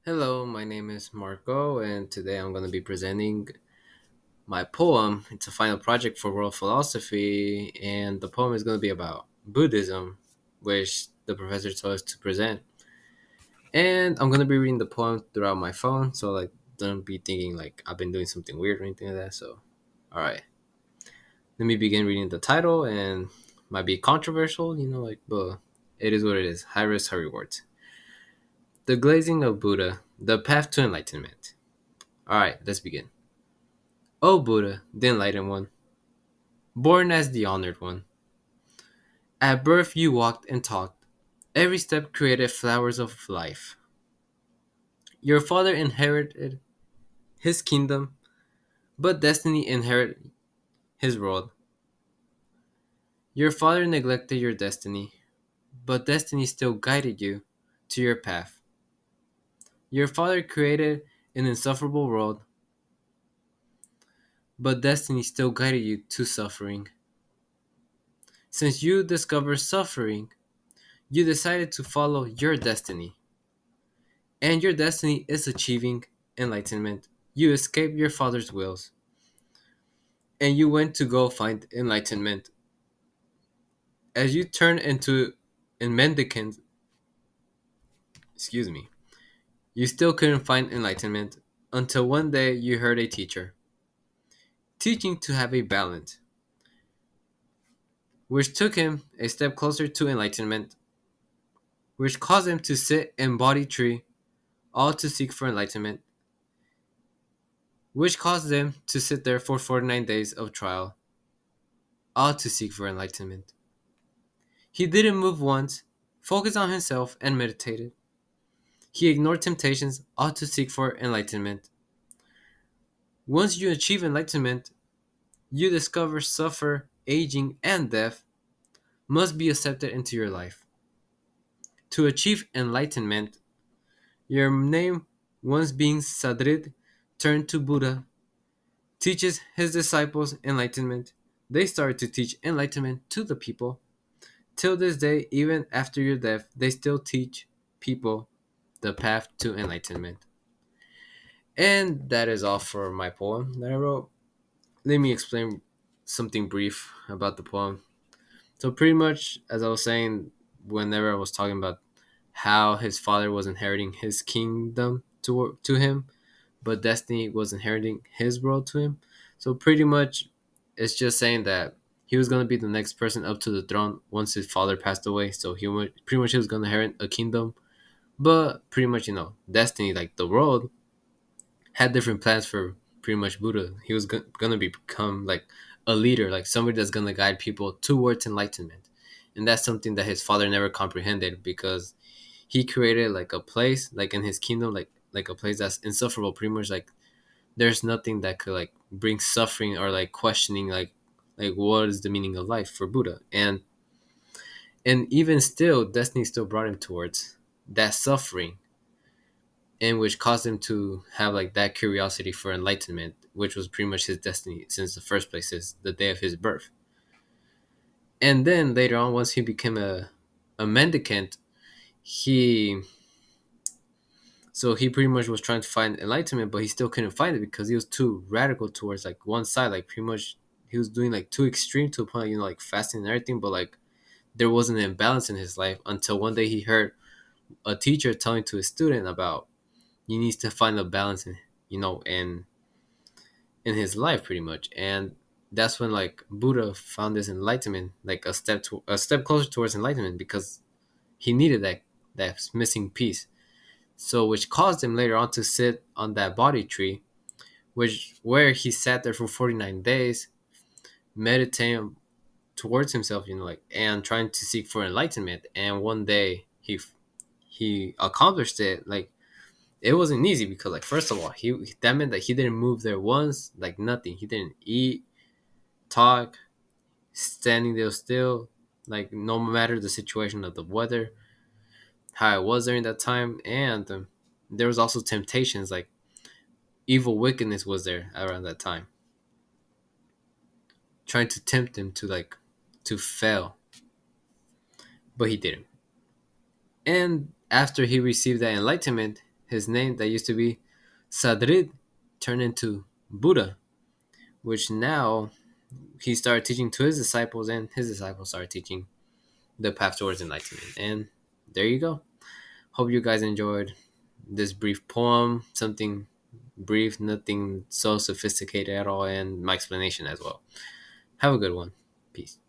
Hello, my name is Marco, and today I'm going to be presenting my poem. It's a final project for world philosophy, and the poem is going to be about Buddhism, which the professor told us to present. And I'm going to be reading the poem throughout my phone, so don't be thinking like I've been doing something weird or anything like that. So, all right, let me begin reading the title, and might be controversial, but it is what it is. High risk, high rewards. The glazing of Buddha, the path to enlightenment. All right, let's begin. O Buddha, the enlightened one, born as the honored one, at birth you walked and talked. Every step created flowers of life. Your father inherited his kingdom, but destiny inherited his world. Your father neglected your destiny, but destiny still guided you to your path. Your father created an insufferable world, but destiny still guided you to suffering. Since you discovered suffering, you decided to follow your destiny. And your destiny is achieving enlightenment. You escaped your father's wills, and you went to go find enlightenment. As you turned into a mendicant, excuse me, you still couldn't find enlightenment until one day you heard a teacher teaching to have a balance, which took him a step closer to enlightenment, which caused him to sit in body tree, all to seek for enlightenment, which caused them to sit there for 49 days of trial, all to seek for enlightenment. He didn't move once, focused on himself, and meditated. He ignored temptations, ought to seek for enlightenment. Once you achieve enlightenment, you discover suffer, aging, and death must be accepted into your life. To achieve enlightenment, your name, once being Sadrid, turned to Buddha, teaches his disciples enlightenment. They start to teach enlightenment to the people. Till this day, even after your death, they still teach people the path to enlightenment. And that is all for my poem that I wrote. Let me explain something brief about the poem. So, pretty much, as I was saying, whenever I was talking about how his father was inheriting his kingdom to him, but destiny was inheriting his world to him. So, pretty much, it's just saying that he was going to be the next person up to the throne once his father passed away. So, pretty much he was going to inherit a kingdom. But pretty much, destiny, like the world, had different plans for pretty much Buddha. He was gonna become like a leader, like somebody that's gonna guide people towards enlightenment, and that's something that his father never comprehended because he created like a place, like in his kingdom, like a place that's insufferable. Pretty much like there's nothing that could like bring suffering or like questioning like what is the meaning of life for Buddha, and even still, destiny still brought him towards that suffering and which caused him to have like that curiosity for enlightenment, which was pretty much his destiny since the first place, is the day of his birth. And then later on, once he became a mendicant, he he pretty much was trying to find enlightenment, but he still couldn't find it because he was too radical towards like one side. Like pretty much he was doing like too extreme to a point, like fasting and everything, but like there wasn't an imbalance in his life until one day he heard a teacher telling to his student about he needs to find a balance in in his life pretty much, and that's when like Buddha found this enlightenment, like a step closer towards enlightenment because he needed that missing piece, so which caused him later on to sit on that body tree, which where he sat there for 49 days meditating towards himself, like, and trying to seek for enlightenment. And one day he accomplished it. Like, it wasn't easy because, like, first of all, he that meant that he didn't move there once, like nothing. He didn't eat, talk, standing there still, like no matter the situation of the weather, how it was during that time, and there was also temptations, like evil wickedness was there around that time, trying to tempt him to like to fail, but he didn't. And after he received that enlightenment, his name that used to be Sadrid turned into Buddha, which now he started teaching to his disciples, and his disciples started teaching the path towards enlightenment. And there you go. Hope you guys enjoyed this brief poem, something brief, nothing so sophisticated at all, and my explanation as well. Have a good one. Peace.